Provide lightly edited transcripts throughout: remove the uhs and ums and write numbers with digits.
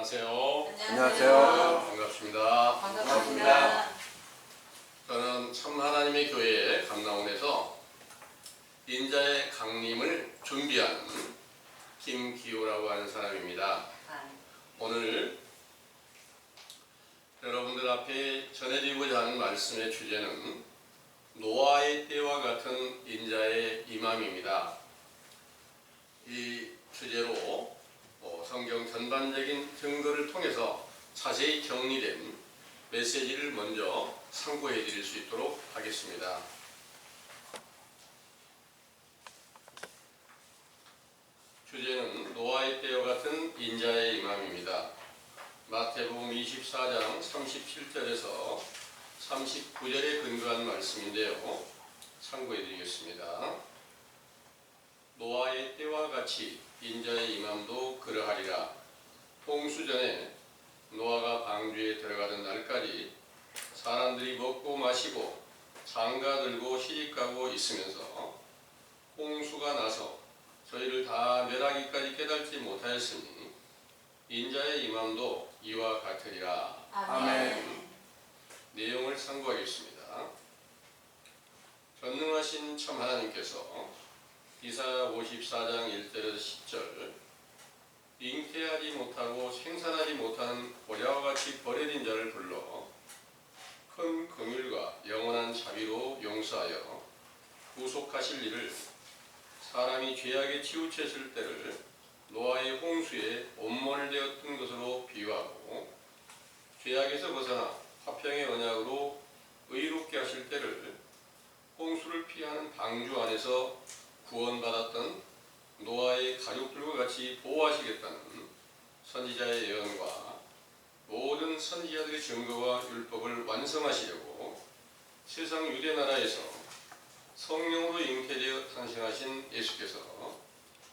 안녕하세요. 안녕하세요. 반갑습니다. 반갑습니다. 저는 참 하나님의 교회 감나원에서 인자의 강림을 준비하는 김기호라고 하는 사람입니다. 오늘 여러분들 앞에 전해드리고자 하는 말씀의 주제는 노아의 때와 같은 인자의 임함입니다. 이 주제로 성경 전반적인 증거를 통해서 자세히 정리된 메시지를 먼저 상고해 드릴 수 있도록 하겠습니다. 주제는 노아의 때와 같은 인자의 임함입니다. 마태복음 24장 37절에서 39절에 근거한 말씀인데요. 참고해 드리겠습니다. 노아의 때와 같이 인자의 임함도 그러하리라. 홍수 전에 노아가 방주에 들어가던 날까지 사람들이 먹고 마시고 장가들고 시집가고 있으면서 홍수가 나서 저희를 다 멸하기까지 깨닫지 못하였으니 인자의 임함도 이와 같으리라. 아멘. 내용을 상고하겠습니다. 전능하신 참 하나님께서 이사야 54장 1절에서 10절 잉태하지 못하고 생산하지 못하는 보리와 같이 버려진 자를 불러 큰 긍휼과 영원한 자비로 용서하여 구속하실 일을 사람이 죄악에 치우쳤을 때를 노아의 홍수에 온몰되었던 것으로 비유하고 죄악에서 벗어나 화평의 언약으로 의롭게 하실 때를 홍수를 피하는 방주 안에서 구원받았던 노아의 가족들과 같이 보호하시겠다는 선지자의 예언과 모든 선지자들의 증거와 율법을 완성하시려고 세상 유대 나라에서 성령으로 잉태되어 탄생하신 예수께서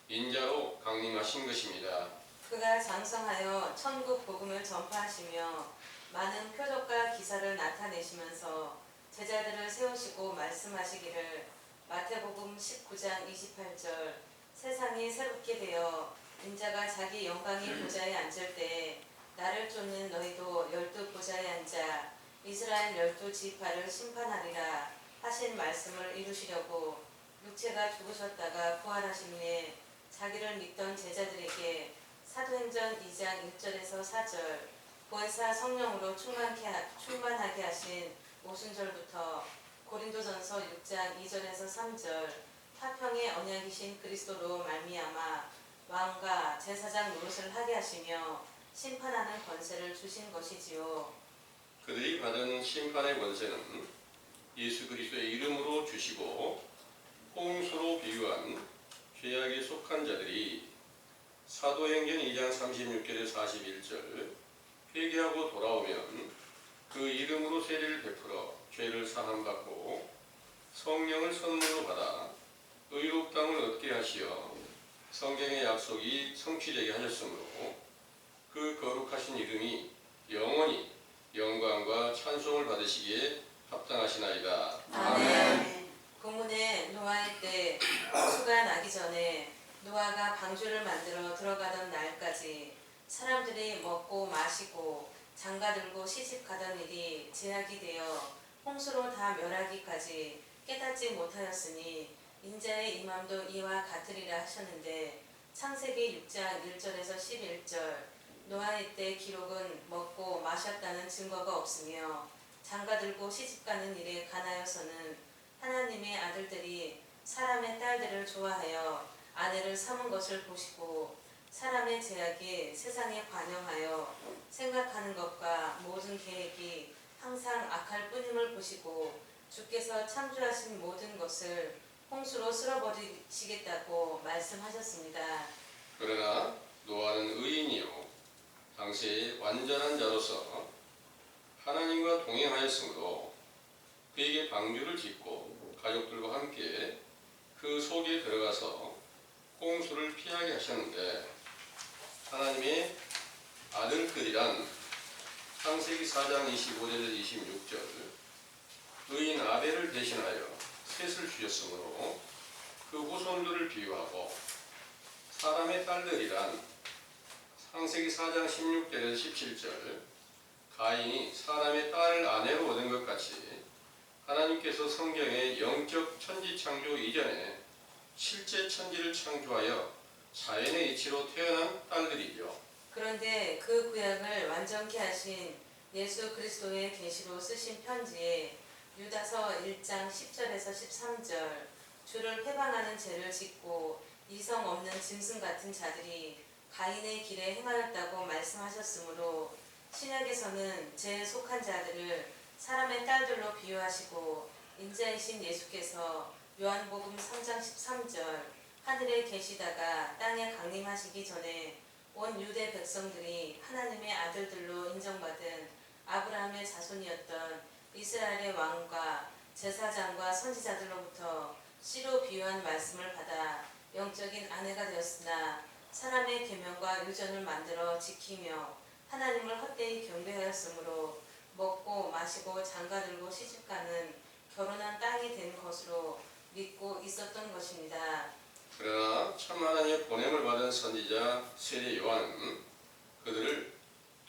인자로 강림하신 것입니다. 그가 장성하여 천국 복음을 전파하시며 많은 표적과 기사를 나타내시면서 제자들을 세우시고 말씀하시기를 마태복음 19장 28절 세상이 새롭게 되어 인자가 자기 영광의 보좌에 앉을 때에 나를 쫓는 너희도 12 보좌에 앉아 이스라엘 12지파를 심판하리라 하신 말씀을 이루시려고 육체가 죽으셨다가 부활하심에 자기를 믿던 제자들에게 사도행전 2장 1절에서 4절 보혜사 성령으로 충만하게 하신 오순절부터 고린도전서 6장 2절에서 3절 화평의 언약이신 그리스도로 말미암아 왕과 제사장 노릇을 하게 하시며 심판하는 권세를 주신 것이지요. 그들이 받은 심판의 권세는 예수 그리스도의 이름으로 주시고 홍수로 비유한 죄악에 속한 자들이 사도행전 2장 36절에 41절 회개하고 돌아오면 그 이름으로 세례를 베풀어 죄를 사함받고 성령을 선물로 받아 의롭다함을 얻게 하시어 성경의 약속이 성취되게 하셨으므로 그 거룩하신 이름이 영원히 영광과 찬송을 받으시기에 합당하시나이다. 아멘. 본문에 노아의 때 홍수가 나기 전에 노아가 방주를 만들어 들어가던 날까지 사람들이 먹고 마시고 장가들고 시집가던 일이 제약이 되어 홍수로 다 멸하기까지 깨닫지 못하였으니 인자의 임함도 이와 같으리라 하셨는데 창세기 6장 1절에서 11절 노아의 때 기록은 먹고 마셨다는 증거가 없으며 장가들고 시집가는 일에 관하여서는 하나님의 아들들이 사람의 딸들을 좋아하여 아내를 삼은 것을 보시고 사람의 제약이 세상에 관영하여 생각하는 것과 모든 계획이 항상 악할 뿐임을 보시고 주께서 창조하신 모든 것을 홍수로 쓸어버리시겠다고 말씀하셨습니다. 그러나 노아는 의인이요 당시의 완전한 자로서 하나님과 동행하였으므로 그에게 방주를 짓고 가족들과 함께 그 속에 들어가서 홍수를 피하게 하셨는데 하나님의 아들들이란 창세기 4장 25절에서 26절 의인 아벨을 대신하여 셋을 주셨으므로 그 후손들을 비유하고 사람의 딸들이란 창세기 4장 16절에서 17절 가인이 사람의 딸을 아내로 얻은 것 같이 하나님께서 성경의 영적 천지 창조 이전에 실제 천지를 창조하여 자연의 이치로 태어난 딸들이죠. 그런데 그 구약을 완전케 하신 예수 그리스도의 계시로 쓰신 편지에 유다서 1장 10절에서 13절 주를 회방하는 죄를 짓고 이성 없는 짐승 같은 자들이 가인의 길에 행하였다고 말씀하셨으므로 신약에서는 죄에 속한 자들을 사람의 딸들로 비유하시고 인자이신 예수께서 요한복음 3장 13절 하늘에 계시다가 땅에 강림하시기 전에 온 유대 백성들이 하나님의 아들들로 인정받은 아브라함의 자손이었던 이스라엘의 왕과 제사장과 선지자들로부터 씨로 비유한 말씀을 받아 영적인 아내가 되었으나 사람의 계명과 유전을 만들어 지키며 하나님을 헛되이 경배하였으므로 먹고 마시고 장가들고 시집가는 결혼한 땅이 된 것으로 믿고 있었던 것입니다. 그러나 참 하나님의 보냄을 받은 선지자 세례 요한은 그들을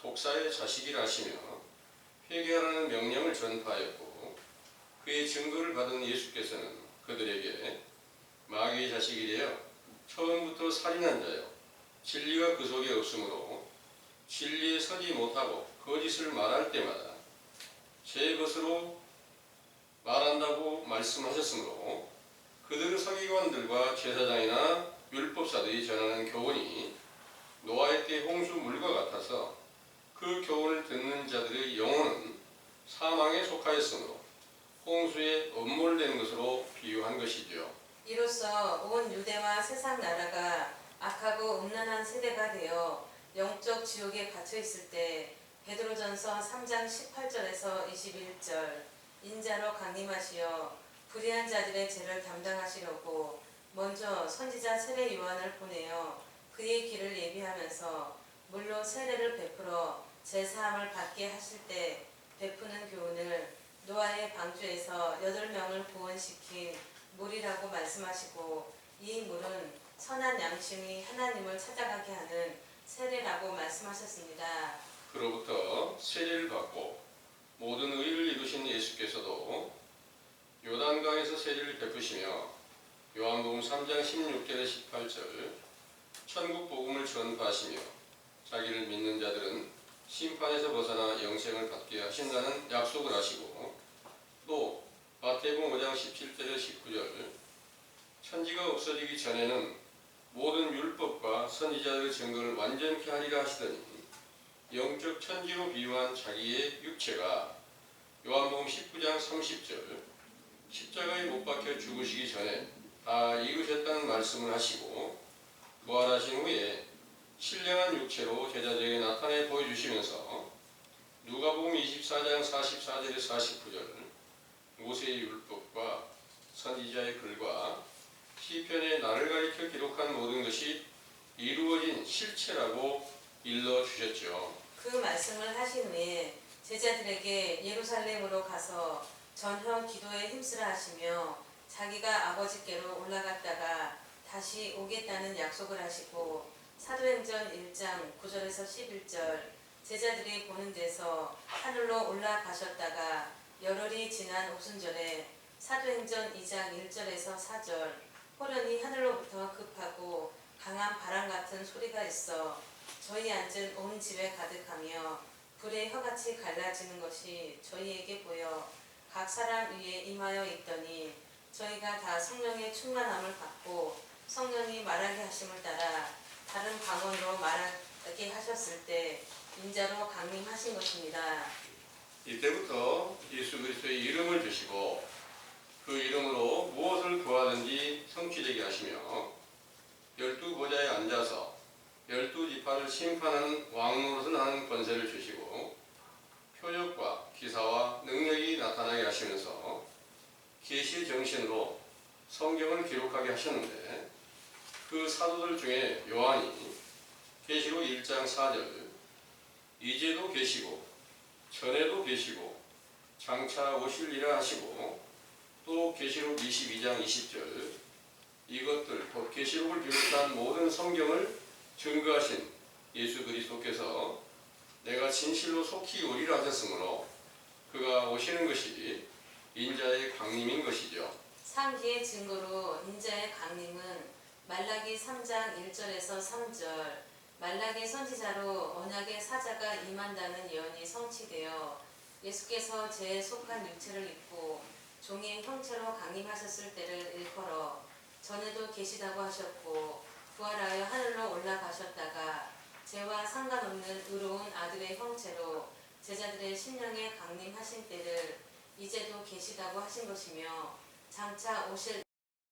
독사의 자식이라 하시며 회개하라는 명령을 전파하였고 그의 증거를 받은 예수께서는 그들에게 마귀의 자식이 되어 처음부터 살인한 자요 진리가 그 속에 없으므로 진리에 서지 못하고 거짓을 말할 때마다 제 것으로 말한다고 말씀하셨으므로 그들의 서기관들과 제사장이나 율법사들이 전하는 교훈이 노아의 때 홍수 물과 같아서 그 교훈을 듣는 자들의 영혼은 사망에 속하였으므로 홍수에 엄몰된 것으로 비유한 것이죠. 이로써 온 유대와 세상 나라가 악하고 음란한 세대가 되어 영적 지옥에 갇혀 있을 때 베드로전서 3장 18절에서 21절 인자로 강림하시어 불의한 자들의 죄를 담당하시려고 먼저 선지자 세례 요한을 보내어 그의 길을 예비하면서 물로 세례를 베풀어 제사함을 받게 하실 때 베푸는 교훈을 노아의 방주에서 8명을 구원시킨 물이라고 말씀하시고 이 물은 선한 양심이 하나님을 찾아가게 하는 세례라고 말씀하셨습니다. 그로부터 세례를 받고 모든 의를 이루신 예수께서도 요단강에서 세례를 베푸시며 요한복음 3장 16절에 18절 천국 복음을 전파하시며 자기를 믿는 자들은 심판에서 벗어나 영생을 받게 하신다는 약속을 하시고 또 마태복음 5장 17절에 19절 천지가 없어지기 전에는 모든 율법과 선지자들의 증거를 완전케 하리라 하시더니 영적 천지로 비유한 자기의 육체가 요한복음 19장 30절 십자가에 못 박혀 죽으시기 전에 다 이루셨다는 말씀을 하시고 부활하신 후에 신령한 육체로 제자들에게 나타내 보여주시면서 누가복음 24장 44절에 49절 모세의 율법과 선지자의 글과 시편의 나를 가리켜 기록한 모든 것이 이루어진 실체라고 일러주셨죠. 그 말씀을 하신 후에 제자들에게 예루살렘으로 가서 전혀 기도에 힘쓰라 하시며 자기가 아버지께로 올라갔다가 다시 오겠다는 약속을 하시고 사도행전 1장 9절에서 11절 제자들이 보는 데서 하늘로 올라가셨다가 열흘이 지난 오순절에 사도행전 2장 1절에서 4절 호련히 하늘로부터 급하고 강한 바람 같은 소리가 있어 저희 앉은 온 집에 가득하며 불의 혀같이 갈라지는 것이 저희에게 보여 각 사람 위에 임하여 있더니 저희가 다 성령의 충만함을 받고 성령이 말하게 하심을 따라 다른 방언으로 말하게 하셨을 때 인자로 강림하신 것입니다. 이때부터 예수 그리스도의 이름을 주시고 그 이름으로 무엇을 구하든지 성취되게 하시며 12보좌에 앉아서 12지파를 심판하는 왕노릇을 하는 권세를 주시고 표적과 기사와 능력이 나타나게 하시면서 계시의 정신으로 성경을 기록하게 하셨는데 그 사도들 중에 요한이 계시록 1장 4절 이제도 계시고 전에도 계시고 장차 오실리라 하시고 또 계시록 22장 20절 이것들 곧 계시록을 비롯한 모든 성경을 증거하신 예수 그리스도께서 내가 진실로 속히 오리라 하셨으므로 그가 오시는 것이 인자의 강림인 것이죠. 상기의 증거로 인자의 강림은 말라기 3장 1절에서 3절 말라기 선지자로 언약의 사자가 임한다는 예언이 성취되어 예수께서 죄에 속한 육체를 입고 종의 형체로 강림하셨을 때를 일컬어 전에도 계시다고 하셨고 부활하여 하늘로 올라가셨다가 죄와 상관없는 의로운 아들의 형체로 제자들의 심령에 강림하신 때를 이제도 계시다고 하신 것이며 장차 오실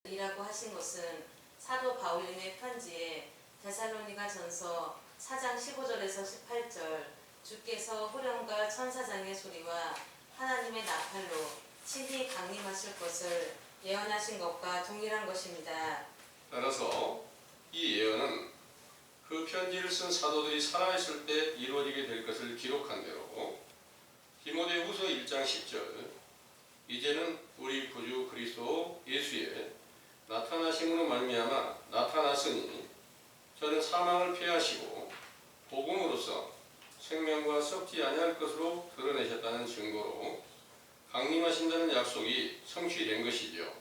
이라고 하신 것은 사도 바울님의 편지에 데살로니가 전서 4장 15절에서 18절 주께서 호령과 천사장의 소리와 하나님의 나팔로 친히 강림하실 것을 예언하신 것과 동일한 것입니다. 따라서 이 예언은 그 편지를 쓴 사도들이 살아있을 때 이루어지게 될 것을 기록한 대로 디모데후서 1장 10절 이제는 우리 구주 그리스도 예수의 나타나심으로 말미암아 나타났으니 저는 사망을 피하시고 복음으로써 생명과 썩지 아니할 것으로 드러내셨다는 증거로 강림하신다는 약속이 성취된 것이죠.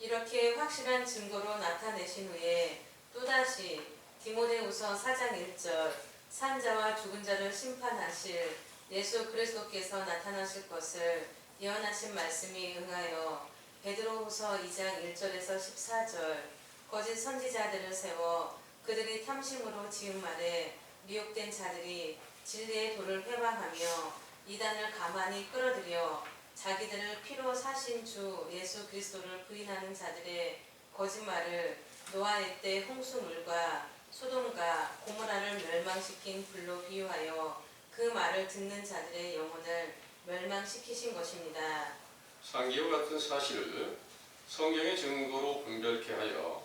이렇게 확실한 증거로 나타내신 후에 또다시 디모데후서 4장 1절 산자와 죽은 자를 심판하실 예수 그리스도께서 나타나실 것을 예언하신 말씀이 응하여 베드로후서 2장 1절에서 14절 거짓 선지자들을 세워 그들이 탐심으로 지은 말에 미혹된 자들이 진리의 도를 회방하며 이단을 가만히 끌어들여 자기들을 피로 사신 주 예수 그리스도를 부인하는 자들의 거짓말을 노아의 때 홍수물과 소돔과 고모라를 멸망시킨 불로 비유하여 그 말을 듣는 자들의 영혼을 멸망시키신 것입니다. 상기와 같은 사실을 성경의 증거로 분별케 하여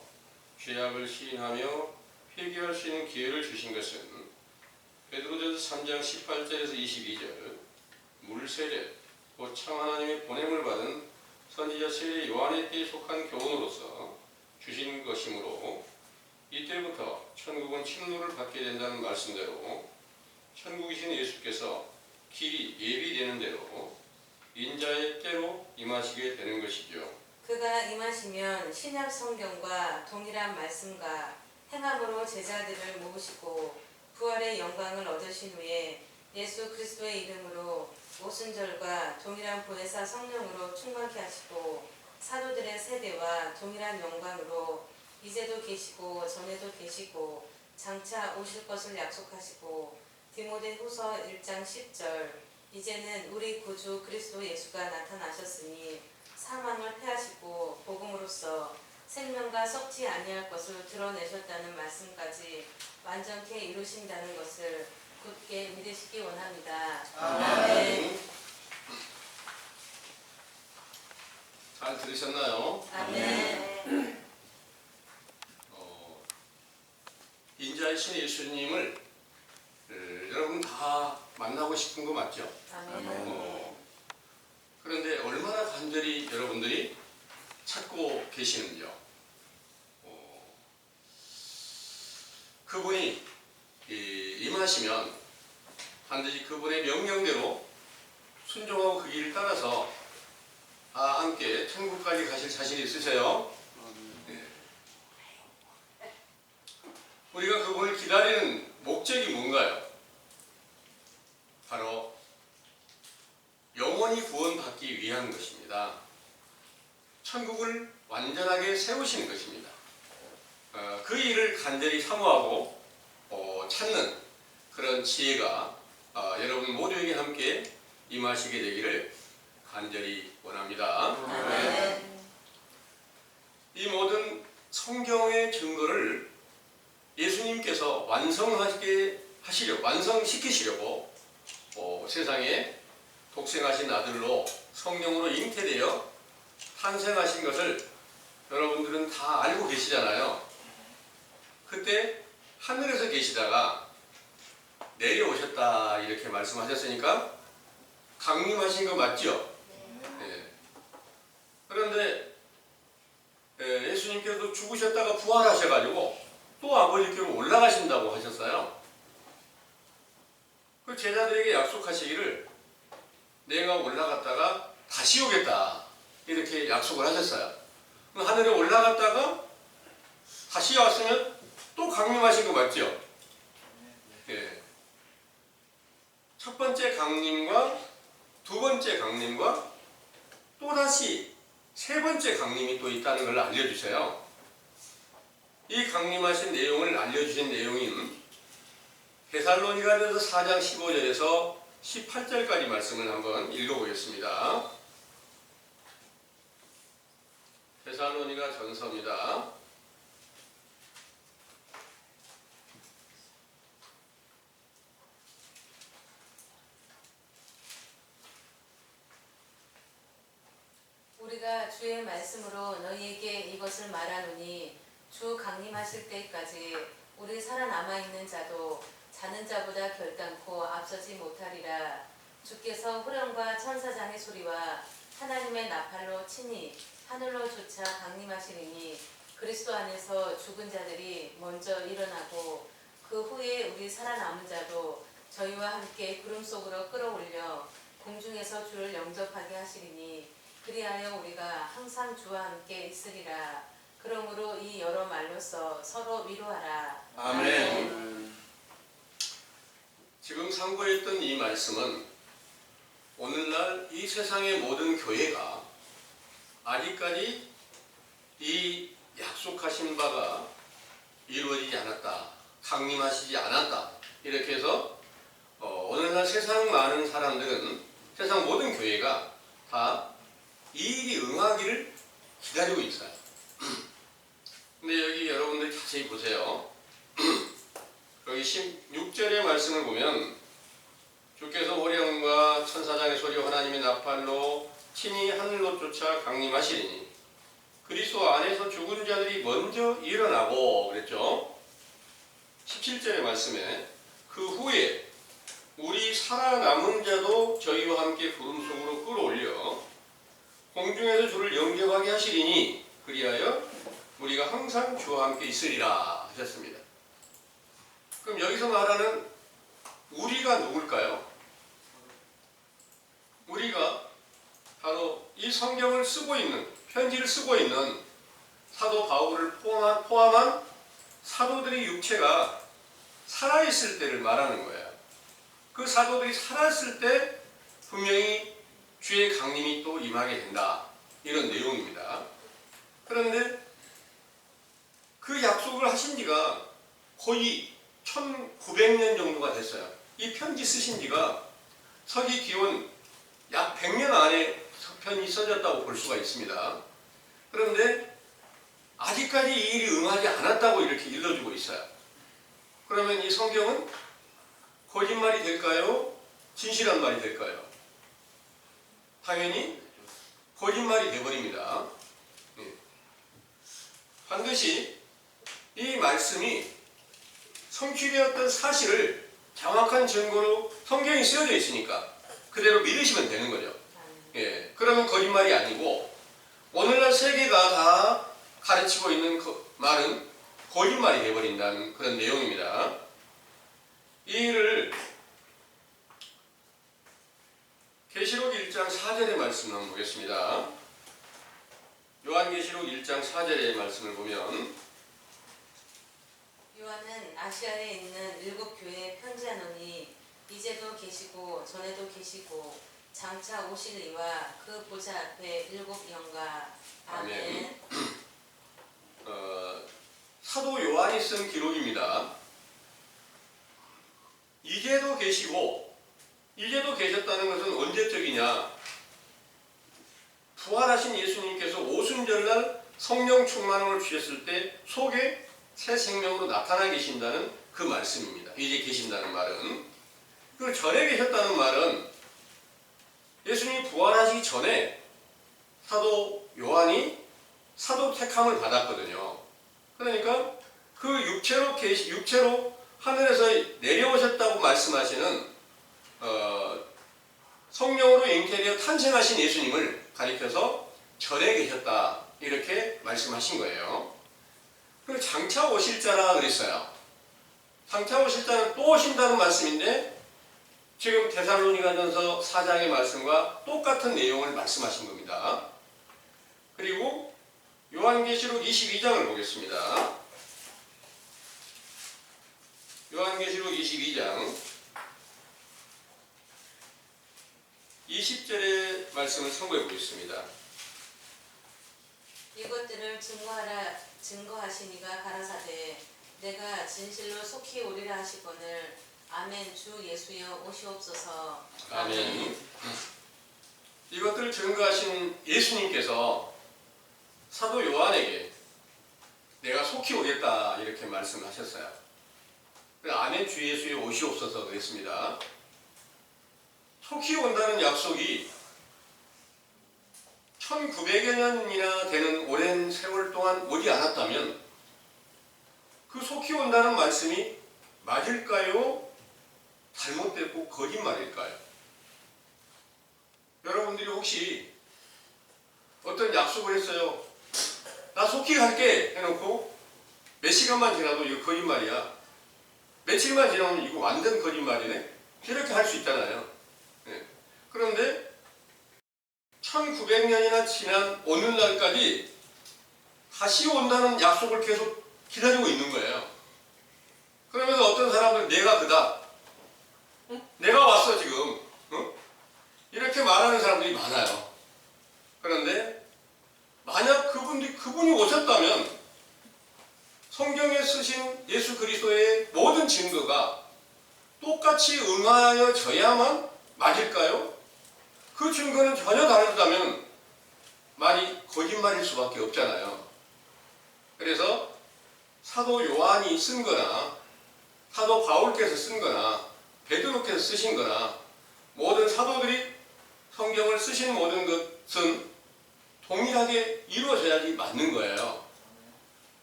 죄악을 시인하며 회개할 수 있는 기회를 주신 것은 베드로전서 3장 18절에서 22절 물세례 곧 참 하나님의 보냄을 받은 선지자 세례 요한의 때에 속한 교훈으로서 주신 것이므로 이때부터 천국은 침노를 받게 된다는 말씀대로 천국이신 예수께서 길이 예비되는 대로 인자의 때로 임하시게 되는 것이죠. 그가 임하시면 신약 성경과 동일한 말씀과 행함으로 제자들을 모으시고 부활의 영광을 얻으신 후에 예수 그리스도의 이름으로 오순절과 동일한 보혜사 성령으로 충만케 하시고 사도들의 세대와 동일한 영광으로 이제도 계시고 전에도 계시고 장차 오실 것을 약속하시고 디모데후서 1장 10절 이제는 우리 구주 그리스도 예수가 나타나셨으니 사망을 패하시고 복음으로써 생명과 썩지 아니할 것을 드러내셨다는 말씀까지 완전케 이루신다는 것을 굳게 믿으시기 원합니다. 아멘. 잘 들으셨나요? 아멘. 인자이신 예수님을 여러분 다 만나고 싶은 거 맞죠? 아멘. 그런데 얼마나 간절히 여러분들이 찾고 계시는지요? 그분이 임하시면 반드시 그분의 명령대로 순종하고 그 길을 따라서 다 함께 천국까지 가실 자신이 있으세요? 네. 우리가 그분을 기다리는 목적이 뭔가요? 바로 영원히 구원받기 위한 것입니다. 천국을 완전하게 세우시는 것입니다. 그 일을 간절히 사모하고 찾는 그런 지혜가 여러분 모두에게 함께 임하시게 되기를 간절히 원합니다. 이 모든 성경의 증거를 예수님께서 완성시키시려고 세상에 독생하신 아들로 성령으로 잉태되어 탄생하신 것을 여러분들은 다 알고 계시잖아요. 그때 하늘에서 계시다가 내려오셨다 이렇게 말씀하셨으니까 강림하신 거 맞죠? 네. 그런데 예수님께서 죽으셨다가 부활하셔가지고 또 아버지께로 올라가신다고 하셨어요. 그 제자들에게 약속하시기를 내가 올라갔다가 다시 오겠다 이렇게 약속을 하셨어요. 그럼 하늘에 올라갔다가 다시 왔으면 또 강림하신 거 맞죠? 예. 첫 번째 강림과 두 번째 강림과 또다시 세 번째 강림이 또 있다는 걸 알려주세요. 이 강림하신 내용을 알려주신 내용인 데살로니가전서 4장 15절에서 18절까지 말씀을 한번 읽어보겠습니다. 데살로니가 전서입니다. 우리가 주의 말씀으로 너희에게 이것을 말하노니 주 강림하실 때까지 우리 살아남아 있는 자도 자는 자보다 결단코 앞서지 못하리라. 주께서 후렴과 천사장의 소리와 하나님의 나팔로 친히 하늘로 조차 강림하시리니 그리스도 안에서 죽은 자들이 먼저 일어나고 그 후에 우리 살아남은 자도 저희와 함께 구름 속으로 끌어올려 공중에서 주를 영접하게 하시리니 그리하여 우리가 항상 주와 함께 있으리라. 그러므로 이 여러 말로써 서로 위로하라. 아멘. 지금 상고했던 이 말씀은 오늘날 이 세상의 모든 교회가 아직까지 이 약속하신 바가 이루어지지 않았다, 강림하시지 않았다 이렇게 해서 오늘날 세상 많은 사람들은, 세상 모든 교회가 다 이 일이 응하기를 기다리고 있어요. 근데 여기 여러분들 자세히 보세요. 여기 16절의 말씀을 보면 주께서 호령과 천사장의 소리와 하나님의 나팔로 친히 하늘로 쫓아 강림하시리니 그리스도 안에서 죽은 자들이 먼저 일어나고 그랬죠. 17절의 말씀에 그 후에 우리 살아남은 자도 저희와 함께 구름 속으로 끌어올려 공중에서 주를 영접하게 하시리니 그리하여 우리가 항상 주와 함께 있으리라 하셨습니다. 그럼 여기서 말하는 우리가 누굴까요? 우리가 바로 이 성경을 쓰고 있는, 편지를 쓰고 있는 사도 바울을 포함한 사도들의 육체가 살아있을 때를 말하는 거예요. 그 사도들이 살았을 때 분명히 주의 강림이 또 임하게 된다, 이런 내용입니다. 그런데 그 약속을 하신 지가 거의 1900년 정도가 됐어요. 이 편지 쓰신 지가 서기 기원 약 100년 안에 편이 써졌다고 볼 수가 있습니다. 그런데 아직까지 이 일이 응하지 않았다고 이렇게 일러주고 있어요. 그러면 이 성경은 거짓말이 될까요? 진실한 말이 될까요? 당연히 거짓말이 되어버립니다. 반드시 이 말씀이 성취되었던 사실을 정확한 증거로 성경이 쓰여져 있으니까 그대로 믿으시면 되는 거죠. 예, 그러면 거짓말이 아니고 오늘날 세계가 다 가르치고 있는 말은 거짓말이 되어버린다는 그런 내용입니다. 이 일을 계시록 1장 4절의 말씀을 한번 보겠습니다. 요한계시록 1장 4절의 말씀을 보면 요한은 아시아에 있는 7교회에 편지하노니 이제도 계시고 전에도 계시고 장차 오실 이와 그 보좌 앞에 7 영과 아멘. 사도 요한이 쓴 기록입니다. 이제도 계시고, 이제도 계셨다는 것은 언제적이냐? 부활하신 예수님께서 오순절날 성령 충만을 주셨을 때 속에 새 생명으로 나타나 계신다는 그 말씀입니다. 이제 계신다는 말은. 그 전에 계셨다는 말은 예수님이 부활하시기 전에 사도 요한이 사도 택함을 받았거든요. 그러니까 그 육체로 하늘에서 내려오셨다고 말씀하시는 성령으로 잉태되어 탄생하신 예수님을 가리켜서 전에 계셨다 이렇게 말씀하신 거예요. 그리고 장차 오실 자라 그랬어요. 장차 오실 자는 또 오신다는 말씀인데 지금 데살로니가전서 4장의 말씀과 똑같은 내용을 말씀하신 겁니다. 그리고 요한계시록 22장을 보겠습니다. 요한계시록 22장 20절의 말씀을 선고해 보겠습니다. 이것들을 증거하시니가 가라사대 내가 진실로 속히 오리라 하시거늘 아멘. 주 예수여 오시옵소서. 아멘. 이것들을 증거하신 예수님께서 사도 요한에게 내가 속히 오겠다 이렇게 말씀하셨어요. 아멘. 주 예수여 오시옵소서 그랬습니다. 속히 온다는 약속이 1900여 년이나 되는 오랜 세월 동안 오지 않았다면 그 속히 온다는 말씀이 맞을까요? 잘못됐고 거짓말일까요? 여러분들이 혹시 어떤 약속을 했어요. 나 속히 갈게 해놓고 몇 시간만 지나도 이거 거짓말이야. 며칠만 지나면 이거 완전 거짓말이네. 이렇게 할 수 있잖아요. 네. 그런데 1900년이나 지난 오늘날까지 다시 온다는 약속을 계속 기다리고 있는 거예요. 그러면서 어떤 사람들은 내가 그다. 내가 왔어 지금. 이렇게 말하는 사람들이 많아요. 그런데 만약 그분이 오셨다면 성경에 쓰신 예수 그리스도의 모든 증거가 똑같이 응하여져야만 맞을까요? 그 증거는 전혀 다르다면 말이 거짓말일 수밖에 없잖아요. 그래서 사도 요한이 쓴 거나 사도 바울께서 쓴 거나 베드로께서 쓰신 거나 모든 사도들이 성경을 쓰신 모든 것은 동일하게 이루어져야지 맞는 거예요.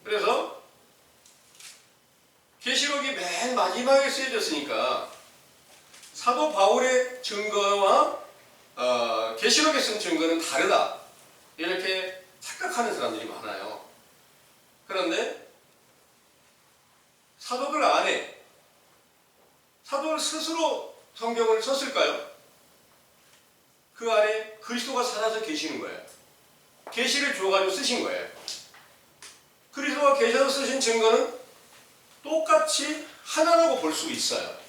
그래서 계시록이 맨 마지막에 쓰여졌으니까 사도 바울의 증거와 계시록에 쓴 증거는 다르다 이렇게 착각하는 사람들이 많아요. 그런데 사도들 안에 사도들 스스로 성경을 썼을까요? 그 안에 그리스도가 살아서 계시는 거예요. 계시를 주어가지고 쓰신 거예요. 그리스도가 계셔서 쓰신 증거는 똑같이 하나라고 볼 수 있어요.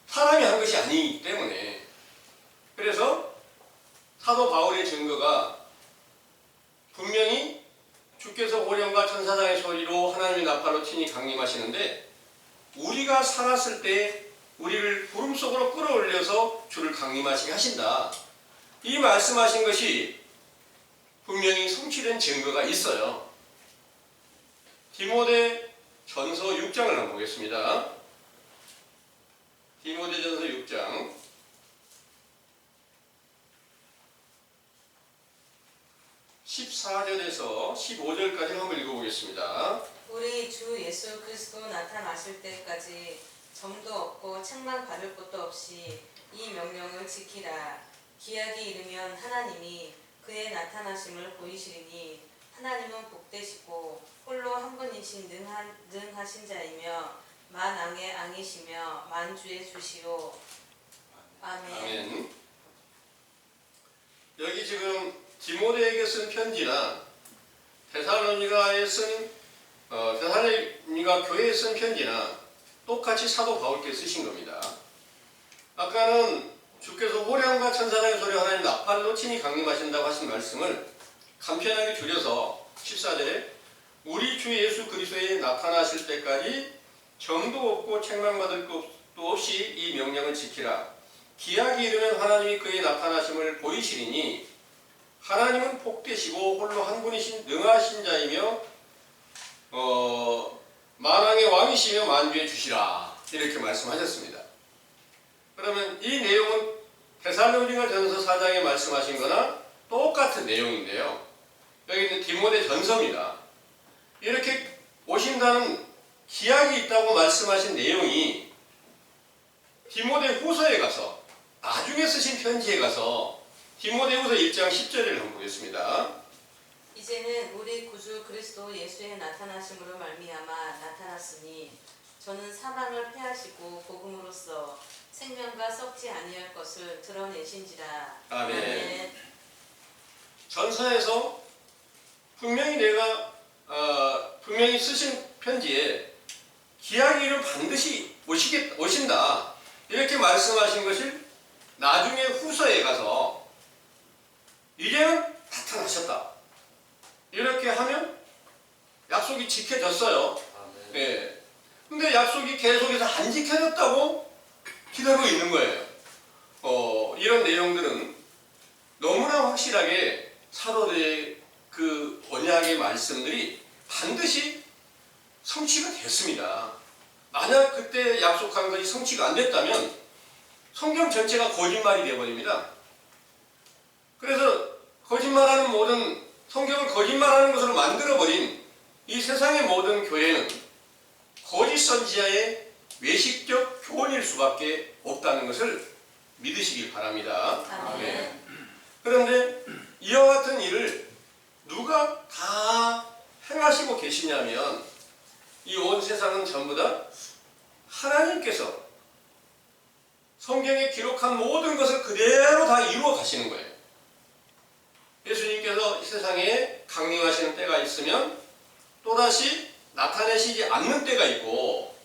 사람이 한 것이 아니기 때문에. 그래서 사도 바울의 증거가 분명히 주께서 오령과 천사장의 소리로 하나님의 나팔로 친히 강림하시는데 우리가 살았을 때 우리를 구름 속으로 끌어올려서 주를 강림하시게 하신다. 이 말씀하신 것이 분명히 성취된 증거가 있어요. 디모데 전서 6장을 한번 보겠습니다. 디모데 전서 6장 14절에서 15절까지 한번 읽어보겠습니다. 우리 주 예수 그리스도 나타나실 때까지 점도 없고 책망 받을 것도 없이 이 명령을 지키라. 기약이 이르면 하나님이 그의 나타나심을 보이시리니 하나님은 복되시고 홀로 한 분이신 능하신 자이며 만왕의 앙이시며 만주의 주시오. 아멘. 아멘. 여기 지금 디모데에게 쓴 편지나 데살로니가에 쓴 데살로니가 교회에 쓴 편지나 똑같이 사도 바울께 쓰신 겁니다. 아까는 주께서 호령과 천사장의 소리 하나님 나팔로 친히 강림하신다고 하신 말씀을 간편하게 줄여서 14절에 우리 주 예수 그리스도에 나타나실 때까지 정도 없고 책망받을 것도 없이 이 명령을 지키라. 기약이 이르면 하나님이 그의 나타나심을 보이시리니 하나님은 복되시고 홀로 한 분이신 능하신 자이며 만왕의 왕이시며 만주의 주시라. 이렇게 말씀하셨습니다. 그러면 이 내용은 데살로니가 전서 4장에 말씀하신 거나 똑같은 내용인데요. 여기는 디모데 전서입니다. 이렇게 오신다는 기약이 있다고 말씀하신 내용이 디모데 후서에 가서 나중에 쓰신 편지에 가서 디모데 후서 1장 10절을 한번 보겠습니다. 이제는 우리 구주 그리스도 예수의 나타나심으로 말미암아 나타났으니 저는 사망을 패하시고 복음으로써 생명과 썩지 아니할 것을 드러내신지라. 아멘. 전서에서 분명히 분명히 쓰신 편지에 기약일은 반드시 오신다 이렇게 말씀하신 것을 나중에 후서에 가서 이제는 나타나셨다 이렇게 하면 약속이 지켜졌어요. 네. 근데 약속이 계속해서 안 지켜졌다고 기다리고 있는 거예요. 이런 내용들은 너무나 확실하게 사도들의 그 언약의 말씀들이 반드시 성취가 됐습니다. 만약 그때 약속한 것이 성취가 안 됐다면 성경 전체가 거짓말이 되어버립니다. 그래서 거짓말하는 모든 성경을 거짓말하는 것으로 만들어버린 이 세상의 모든 교회는 거짓 선지자의 외식적 교훈일 수밖에 없다는 것을 믿으시길 바랍니다. 아멘. 그런데 이와 같은 일을 누가 다 행하시고 계시냐면 이 온 세상은 전부 다 하나님께서 성경에 기록한 모든 것을 그대로 다 이루어 가시는 거예요. 예수님께서 이 세상에 강림하시는 때가 있으면 또다시 나타내시지 않는 때가 있고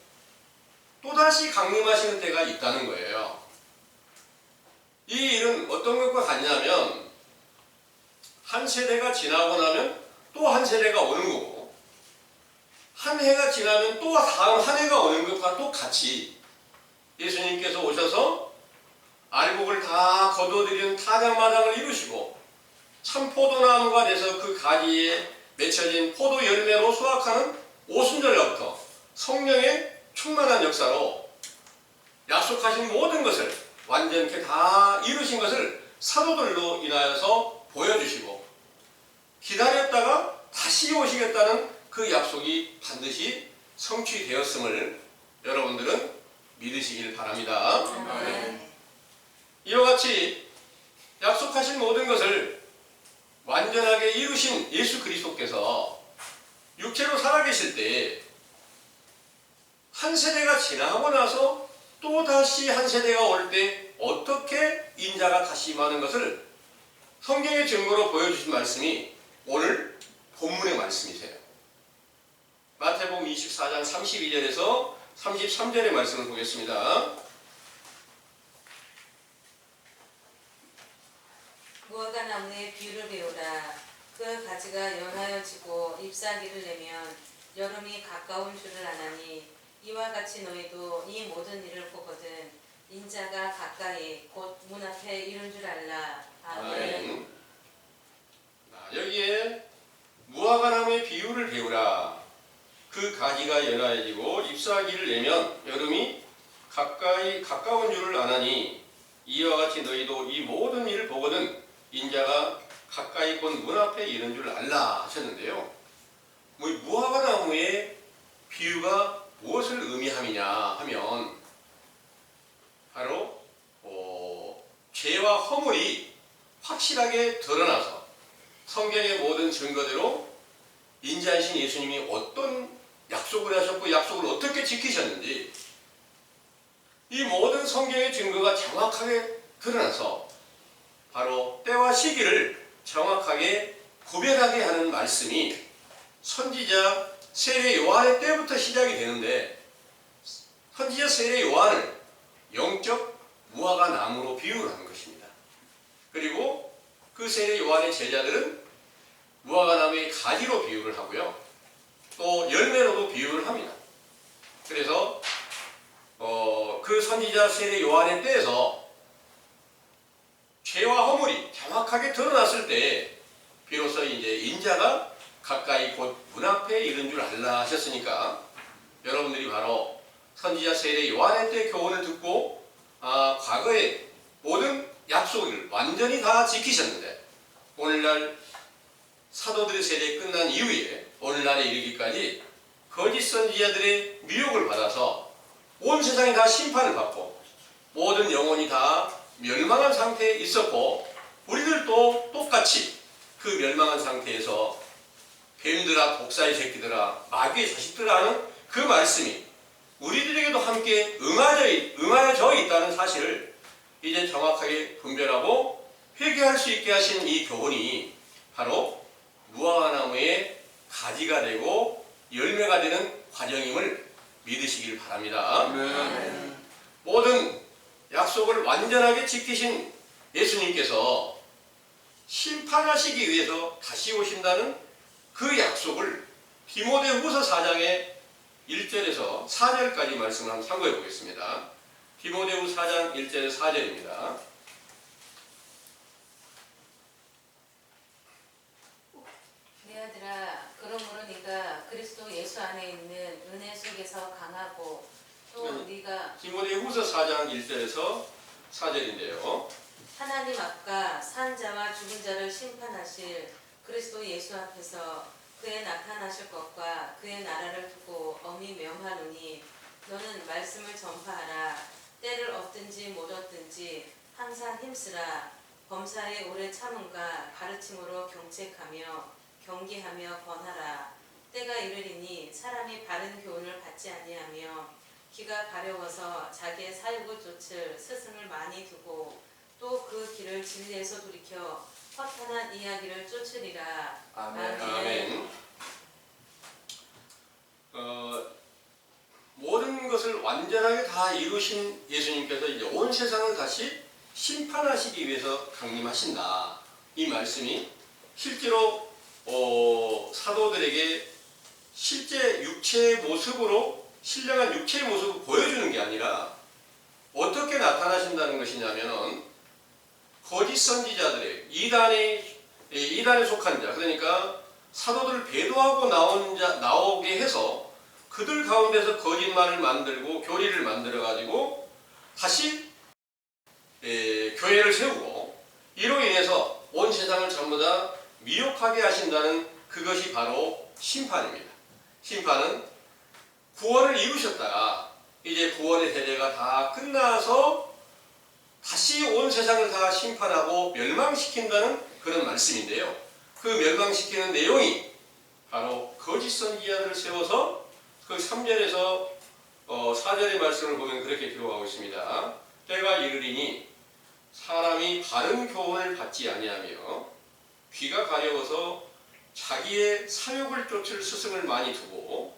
또다시 강림하시는 때가 있다는 거예요. 이 일은 어떤 것과 같냐면 한 세대가 지나고 나면 또 한 세대가 오는 거고 한 해가 지나면 또 다음 한 해가 오는 것과 똑같이 예수님께서 오셔서 알곡을 다 거둬들이는 타작마당을 이루시고 참 포도나무가 돼서 그 가지에 맺혀진 포도 열매로 수확하는 오순절날부터 성령의 충만한 역사로 약속하신 모든 것을 완전히 다 이루신 것을 사도들로 인하여서 보여주시고 기다렸다가 다시 오시겠다는 그 약속이 반드시 성취되었음을 여러분들은 믿으시길 바랍니다. 아멘. 이와 같이 약속하신 모든 것을 완전하게 이루신 예수 그리스도께서 육체로 살아계실 때 한 세대가 지나고 나서 또 다시 한 세대가 올 때 어떻게 인자가 다시 임하는 것을 성경의 증거로 보여주신 말씀이 오늘 본문의 말씀이세요. 마태복음 24장 32절에서 33절의 말씀을 보겠습니다. 무화과 나무의 비유를 배우라. 그 가지가 연하여 지고 잎사귀를 내면 여름이 가까운 줄을 아나니 이와 같이 너희도 이 모든 일을 보거든 인자가 가까이 곧 문 앞에 이른 줄 알라. 아멘. 여기에 무화과나무의 비유를 배우라. 그 가지가 연하여지고 잎사귀를 내면 여름이 가까운 줄을 아나니 이와 같이 너희도 이 모든 일을 보거든 인자가 가까이 곧 문 앞에 이른 줄 알라 하셨는데요. 무화과나무의 비유가 무엇을 의미함이냐 하면 바로 죄와 허물이 확실하게 드러나서 성경의 모든 증거대로 인자이신 예수님이 어떤 약속을 하셨고 약속을 어떻게 지키셨는지 이 모든 성경의 증거가 정확하게 드러나서 바로 때와 시기를 정확하게 구별하게 하는 말씀이 선지자 세례 요한의 때부터 시작이 되는데 선지자 세례 요한을 영적 무화과 나무로 비유를 하는 것입니다. 그리고 그 세례 요한의 제자들은 무화과 나무의 가지로 비유를 하고요. 또 열매로도 비유를 합니다. 그래서 그 선지자 세례 요한의 때에서 죄와 허물이 정확하게 드러났을 때 비로소 이제 인자가 가까이 곧 문 앞에 이른 줄 알라 하셨으니까 여러분들이 바로 선지자 세례 요한의 때 교훈을 듣고 과거의 모든 약속을 완전히 다 지키셨는데 오늘날 사도들의 세대가 끝난 이후에 오늘날에 이르기까지 거짓 선지자들의 미혹을 받아서 온 세상이 다 심판을 받고 모든 영혼이 다 멸망한 상태에 있었고 우리들도 똑같이 그 멸망한 상태에서 뱀들아 독사의 새끼들아 마귀의 자식들아 하는 그 말씀이 우리들에게도 함께 응하여져 있다는 사실을 이제 정확하게 분별하고 회개할 수 있게 하신 이 교훈이 바로 무화과나무의 가지가 되고 열매가 되는 과정임을 믿으시길 바랍니다. 모든 약속을 완전하게 지키신 예수님께서 심판하시기 위해서 다시 오신다는 그 약속을 디모데후서 4장의 1절에서 4절까지 말씀을 한번 참고해 보겠습니다. 디모데후 4장 1절에서 4절입니다. 내 아들아, 그러므로 네가 그리스도 예수 안에 있는 은혜 속에서 강하고 또 네가 디모데후서 4장 1절에서 4절인데요. 하나님 앞과 산 자와 죽은 자를 심판하실 그리스도 예수 앞에서 그의 나타나실 것과 그의 나라를 두고 엄히 명하노니 너는 말씀을 전파하라. 때를 얻든지 못 얻든지 항상 힘쓰라. 범사에 오래 참음과 가르침으로 경책하며 경계하며 권하라. 때가 이르리니 사람이 바른 교훈을 받지 아니하며 귀가 가려워서 자기의 사욕을 쫓을 스승을 많이 두고 또 그 길을 진리에서 돌이켜 허탄한 이야기를 쫓으리라. 아멘. 모든 것을 완전하게 다 이루신 예수님께서 이제 온 세상을 다시 심판하시기 위해서 강림하신다. 이 말씀이 실제로 사도들에게 실제 육체의 모습으로 신령한 육체의 모습을 보여주는 게 아니라 어떻게 나타나신다는 것이냐면은 거짓 선지자들의 이단에 속한 자, 그러니까 사도들을 배도하고 나오게 해서 그들 가운데서 거짓말을 만들고 교리를 만들어 가지고 다시 교회를 세우고 이로 인해서 온 세상을 전부 다 미혹하게 하신다는 그것이 바로 심판입니다. 심판은 구원을 이루셨다가 이제 구원의 세대가 다 끝나서 다시 온 세상을 다 심판하고 멸망시킨다는 그런 말씀인데요. 그 멸망시키는 내용이 바로 거짓 선지자들을 세워서 그 3절에서 4절의 말씀을 보면 그렇게 기록하고 있습니다. 때가 이르리니 사람이 바른 교훈을 받지 아니하며 귀가 가려워서 자기의 사욕을 쫓을 스승을 많이 두고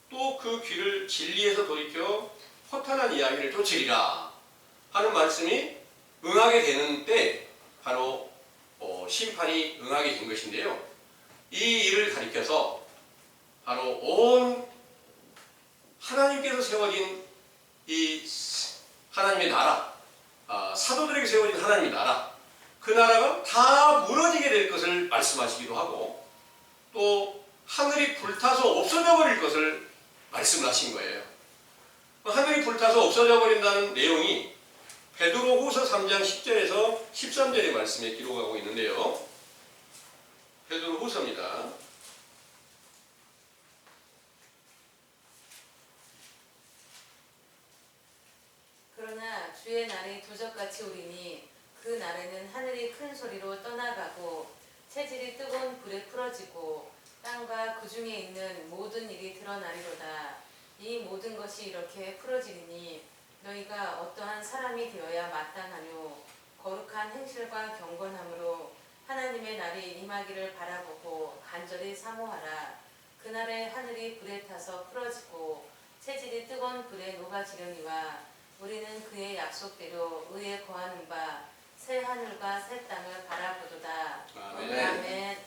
또 그 귀를 진리에서 돌이켜 허탄한 이야기를 쫓으리라 하는 말씀이 응하게 되는 때 바로 심판이 응하게 된 것인데요. 이 일을 가리켜서 바로 온 하나님께서 세워진 이 하나님의 나라, 사도들에게 세워진 하나님의 나라, 그 나라가 다 무너지게 될 것을 말씀하시기도 하고 또 하늘이 불타서 없어져 버릴 것을 말씀을 하신 거예요. 하늘이 불타서 없어져 버린다는 내용이 베드로후서 3장 10절에서 13절의 말씀에 기록하고 있는데요. 베드로후서입니다. 그러나 주의 날이 도적같이 오리니 그 날에는 하늘이 큰 소리로 떠나가고 체질이 뜨거운 불에 풀어지고 땅과 그 중에 있는 모든 일이 드러나리로다. 이 모든 것이 이렇게 풀어지리니 너희가 어떠한 사람이 되어야 마땅하뇨. 거룩한 행실과 경건함으로 하나님의 날이 임하기를 바라보고 간절히 사모하라. 그날에 하늘이 불에 타서 풀어지고 체질이 뜨거운 불에 녹아지려니와 우리는 그의 약속대로 의에 거하는 바 새 하늘과 새 땅을 바라보도다. 아멘.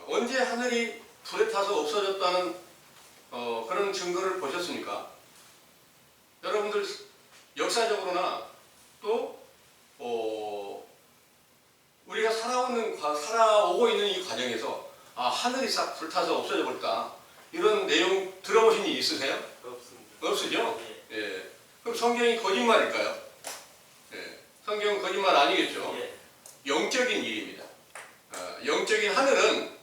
언제 하늘이 불에 타서 없어졌다는 그런 증거를 보셨습니까? 여러분들 역사적으로나 또 우리가 살아오고 있는 이 과정에서 하늘이 싹 불타서 없어져 볼까 이런 내용 들어보신 일 있으세요? 없습니다. 없으죠? 예. 그럼 성경이 거짓말일까요? 예. 성경은 거짓말 아니겠죠? 예. 영적인 일입니다. 영적인 하늘은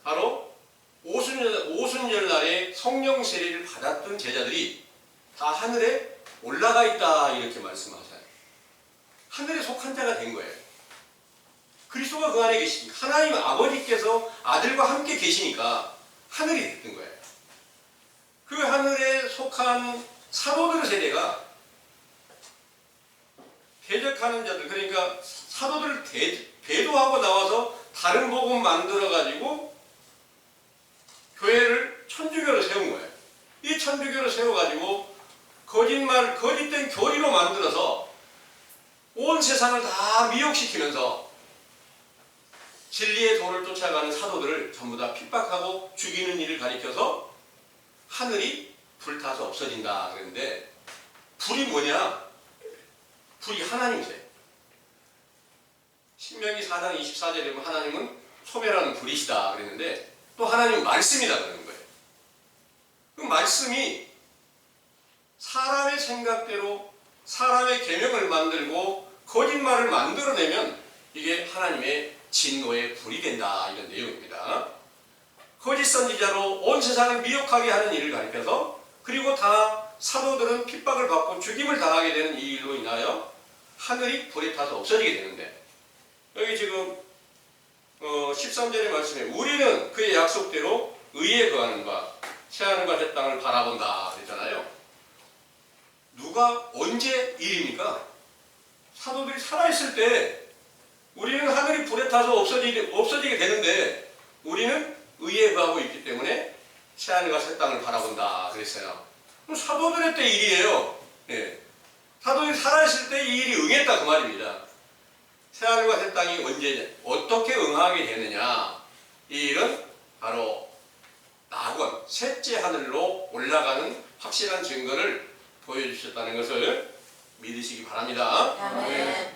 바로 오순절날에 성령 세례를 받았던 제자들이 다 하늘에 올라가 있다 이렇게 말씀하셔요. 하늘에 속한 자가 된 거예요. 그리스도가 그 안에 계시니까 하나님 아버지께서 아들과 함께 계시니까 하늘이 됐던 거예요. 그 하늘에 속한 사도들의 세대가 대적하는 자들, 그러니까 사도들을 배도하고 나와서 다른 복음 만들어가지고 교회를 천주교로 세운 거예요. 이 천주교를 세워가지고 거짓말, 거짓된 교리로 만들어서 온 세상을 다 미혹시키면서 진리의 도를 쫓아가는 사도들을 전부 다 핍박하고 죽이는 일을 가리켜서 하늘이 불타서 없어진다 그랬는데, 불이 뭐냐? 불이 하나님이세요. 신명기 4장 24절에 보면 하나님은 소멸하는 불이시다 그랬는데, 또 하나님은 말씀이다 그러는 거예요. 그 말씀이 사람의 생각대로 사람의 계명을 만들고 거짓말을 만들어내면 이게 하나님의 진노의 불이 된다, 이런 내용입니다. 거짓 선지자로 온 세상을 미혹하게 하는 일을 가리켜서, 그리고 다 사도들은 핍박을 받고 죽임을 당하게 되는 이 일로 인하여 하늘이 불에 타서 없어지게 되는데, 여기 지금 13절의 말씀에 우리는 그의 약속대로 의에 거하는 바 새하늘과 새 땅을 바라본다 그랬잖아요. 누가 언제 일입니까? 사도들이 살아있을 때 우리는 하늘이 불에 타서 없어지게 되는데, 우리는 의에 거하고 있기 때문에 새하늘과 새 땅을 바라본다 그랬어요. 그럼 사도들의 때 일이에요. 네. 사도들이 살아있을 때 이 일이 응했다 그 말입니다. 새하늘과 새 땅이 언제 어떻게 응하게 되느냐, 이 일은 바로 낙원, 셋째 하늘로 올라가는 확실한 증거를 보여주셨다는 것을 믿으시기 바랍니다. 아멘.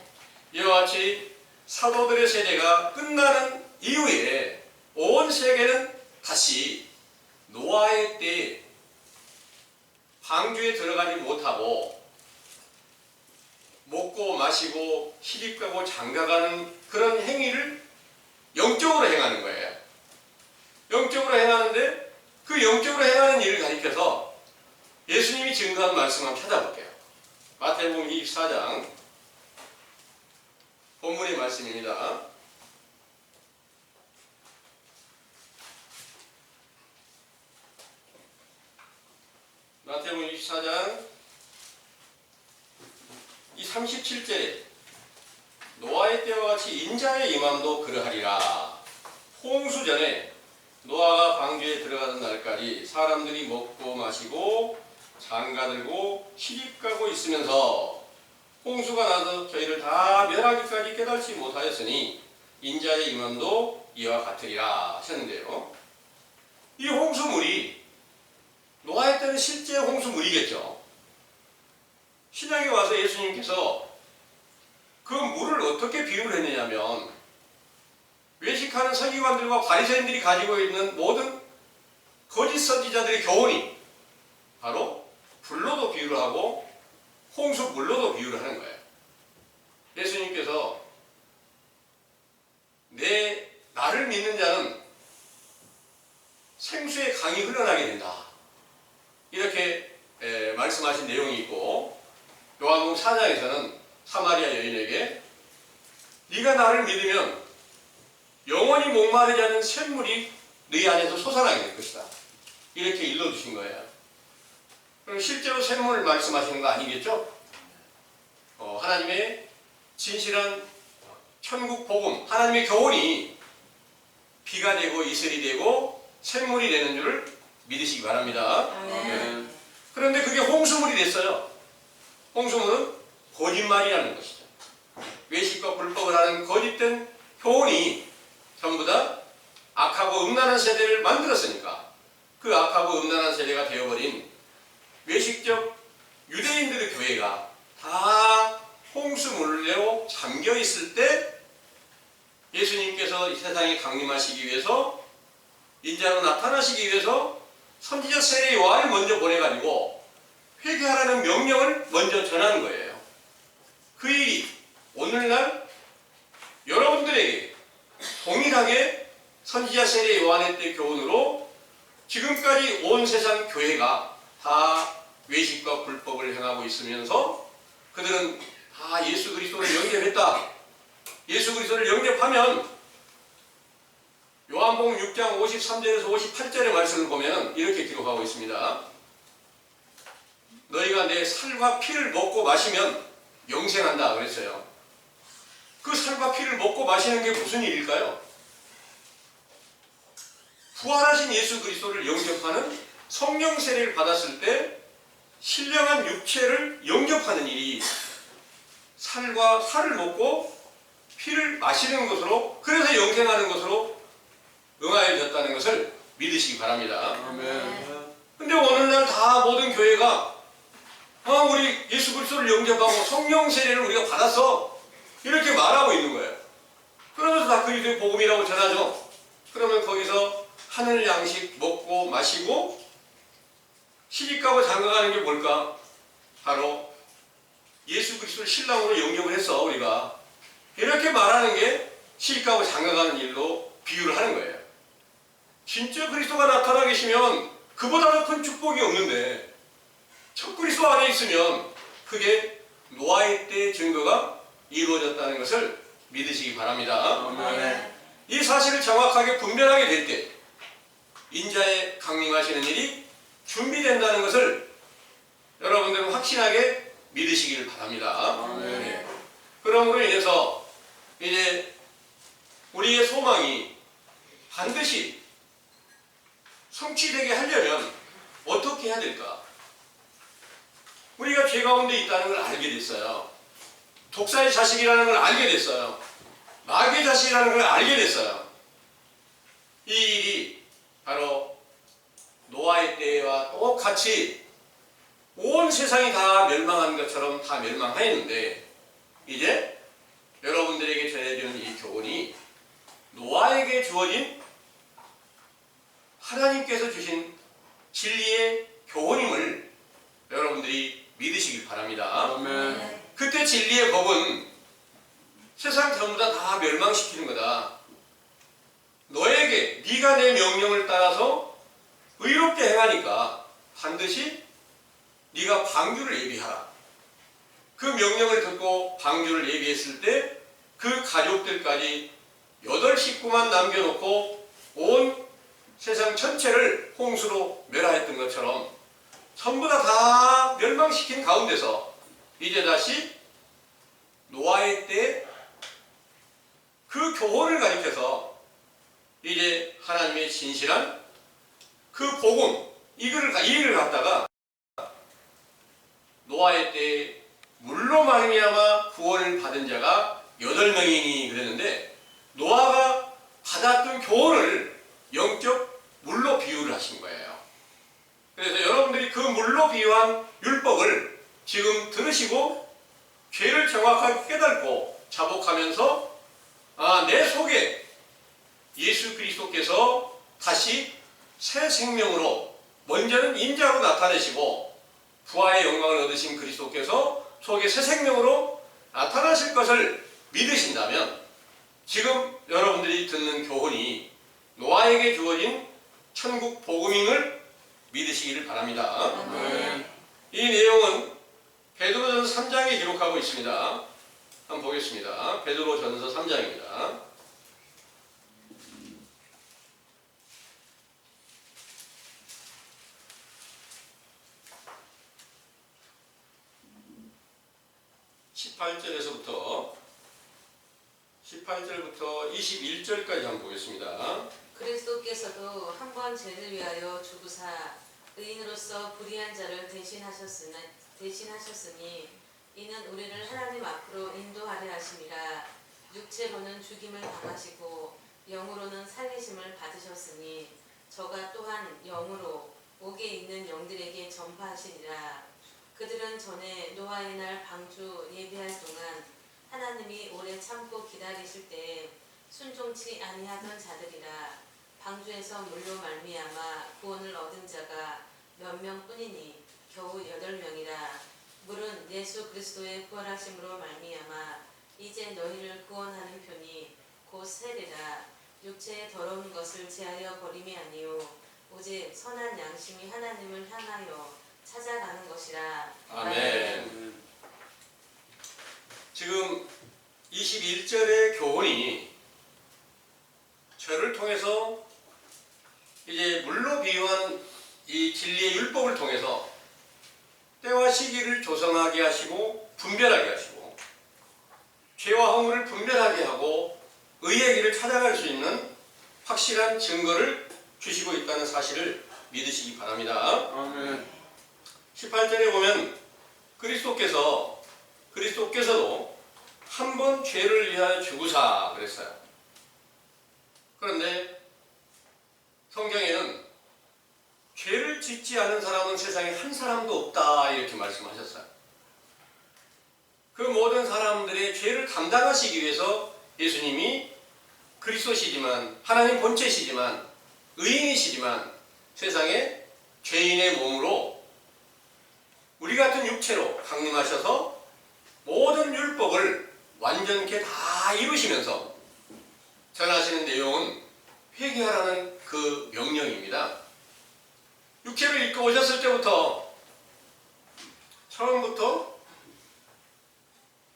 이와 같이 사도들의 세대가 끝나는 이후에 온 세계는 다시 노아의 때에 방주에 들어가지 못하고 먹고 마시고 시집가고 장가가는 그런 행위를 영적으로 행하는 거예요. 영적으로 행하는데, 그 영적으로 행하는 일을 가리켜서 예수님이 증거한 말씀 한번 찾아볼게요. 마태복음 24장 본문의 말씀입니다. 마태복음 24장 이 37절에 노아의 때와 같이 인자의 임함도 그러하리라. 홍수 전에 노아가 방주에 들어가던 날까지 사람들이 먹고 마시고 장가들고 시집가고 있으면서 홍수가 나서 저희를 다 멸하기까지 깨달지 못하였으니 인자의 임함도 이와 같으리라 하셨는데요. 이 홍수물이 노아의 때는 실제 홍수물이겠죠. 신약에 와서 예수님께서 그 물을 어떻게 비유를 했느냐면, 외식하는 서기관들과 바리새인들이 가지고 있는 모든 거짓 선지자들의 교훈이 바로 불로도 비유를 하고 홍수물로도 비유를 하는 거예요. 예수님께서 나를 믿는 자는 생수의 강이 흘러나게 된다, 이렇게 말씀하신 내용이 있고, 요한복음 4장에서는 사마리아 여인에게 네가 나를 믿으면 영원히 목마르지 않은 샘물이 네 안에서 솟아나게 될 것이다, 이렇게 일러주신 거예요. 그럼 실제로 샘물을 말씀하시는 거 아니겠죠? 하나님의 진실한 천국 복음, 하나님의 교훈이 비가 되고 이슬이 되고 샘물이 되는 줄을 믿으시기 바랍니다. 아멘. 그런데 그게 홍수물이 됐어요. 홍수물은 거짓말이라는 것이죠. 외식과 불법을 하는 거짓된 교훈이 전부 다 악하고 음란한 세대를 만들었으니까, 그 악하고 음란한 세대가 되어버린 외식적 유대인들의 교회가 다 홍수물로 잠겨있을 때 예수님께서 이 세상에 강림하시기 위해서, 인자로 나타나시기 위해서 선지자 세례 요한을 먼저 보내가지고 회개하라는 명령을 먼저 전하는 거예요. 그 일이 오늘날 여러분들에게 동일하게 선지자 세례 요한의 때 교훈으로 지금까지 온 세상 교회가 다 외식과 불법을 행하고 있으면서 그들은 다 예수 그리스도를 영접했다. 예수 그리스도를 영접하면 요한복음 6장 53절에서 58절의 말씀을 보면 이렇게 기록하고 있습니다. 너희가 내 살과 피를 먹고 마시면 영생한다 그랬어요. 그 살과 피를 먹고 마시는 게 무슨 일일까요? 부활하신 예수 그리스도를 영접하는 성령 세례를 받았을 때 신령한 육체를 영접하는 일이 살과 살을 먹고 피를 마시는 것으로, 그래서 영생하는 것으로 응하여졌다는 것을 믿으시기 바랍니다. 근데 오늘날 다 모든 교회가 우리 예수 그리스도를 영접하고 성령 세례를 우리가 받았어 이렇게 말하고 있는 거예요. 그러면서 다 그리스도의 복음이라고 전하죠. 그러면 거기서 하늘 양식 먹고 마시고 시집가고 장가가는 게 뭘까? 바로 예수 그리스도를 신랑으로 영접을 했어 우리가. 이렇게 말하는 게 시집가고 장가가는 일로 비유를 하는 거예요. 진짜 그리스도가 나타나 계시면 그보다 더 큰 축복이 없는데 첫 그리스도 안에 있으면 그게 노아의 때 증거가 이루어졌다는 것을 믿으시기 바랍니다. 이 사실을 정확하게 분별하게 될 때 인자의 강림하시는 일이 준비된다는 것을 여러분들은 확신하게 믿으시기를 바랍니다. 네. 그러므로 인해서 이제 우리의 소망이 반드시 성취되게 하려면 어떻게 해야 될까? 우리가 죄 가운데 있다는 걸 알게 됐어요. 독사의 자식이라는 걸 알게 됐어요. 마귀의 자식이라는 걸 알게 됐어요. 이 일이 바로 노아의 때와 똑같이 온 세상이 다 멸망한 것처럼 다 멸망하였는데 이제 여러분들에게 전해지는 이 교훈이 노아에게 주어진 하나님께서 주신 진리의 교훈임을 여러분들이 믿으시길 바랍니다. 그때 진리의 법은 세상 전부 다 멸망시키는 거다. 너에게 네가 내 명령을 따라서 의롭게 행하니까 반드시 네가 방주를 예비하라. 그 명령을 듣고 방주를 예비했을 때 그 가족들까지 8식구만 남겨놓고 온 세상 전체를 홍수로 멸하였던 것처럼 전부 다 멸망시킨 가운데서 이제 다시 노아의 때 그 교훈을 가리켜서 이제 하나님의 진실한 그 복음 이 일을 갖다가 노아의 때 물로 말미암아 구원을 받은 자가 8명이니 그랬는데 노아가 받았던 교훈을 영적 물로 비유를 하신 거예요. 그래서 여러분들이 그 물로 비유한 율법을 지금 들으시고 죄를 정확하게 깨닫고 자복하면서 내 속에 예수 그리스도께서 다시 새 생명으로 먼저는 인자로 나타내시고 부활의 영광을 얻으신 그리스도께서 속에 새 생명으로 나타나실 것을 믿으신다면 지금 여러분들이 듣는 교훈이 노아에게 주어진 천국 복음임을 믿으시기를 바랍니다. 이 내용은 베드로전서 3장에 기록하고 있습니다. 한번 보겠습니다. 베드로전서 3장입니다. (18절부터) 21절까지 한번 보겠습니다. 그리스도께서도 한 번 죄를 위하여 죽으사 의인으로서 불의한 자를 대신하셨으니 이는 우리를 하나님 앞으로 인도하려 하심이라. 육체로는 죽임을 당하시고 영으로는 살리심을 받으셨으니 저가 또한 영으로 옥에 있는 영들에게 전파하시리라. 그들은 전에 노아의 날 방주 예비할 동안 하나님이 오래 참고 기다리실 때에 순종치 아니하던 자들이라. 방주에서 물로 말미암아 구원을 얻은 자가 몇 명뿐이니 겨우 8명이라. 물은 예수 그리스도의 부활하심으로 말미암아 이제 너희를 구원하는 편이 곧 세례라. 육체의 더러운 것을 제하여 버림이 아니요 오직 선한 양심이 하나님을 향하여 찾아가는 것이라. 아멘. 지금 21절의 교훈이 죄를 통해서 이제 물로 비유한 이 진리의 율법을 통해서 때와 바울을 분별하게 하고 의의 길을 찾아갈 수 있는 확실한 증거를 주시고 있다는 사실을 믿으시기 바랍니다. 아멘. 18절에 보면 그리스도께서도 한 번 죄를 위하여 죽으사 그랬어요. 그런데 성경에는 죄를 짓지 않은 사람은 세상에 한 사람도 없다 이렇게 말씀하셨어요. 그 모든 사람들의 죄를 담당하시기 위해서 예수님이 그리스도시지만 하나님 본체시지만 의인이시지만 세상에 죄인의 몸으로 우리 같은 육체로 강림하셔서 모든 율법을 완전케 다 이루시면서 전하시는 내용은 회개하라는 그 명령입니다. 육체를 입고 오셨을 때부터 처음부터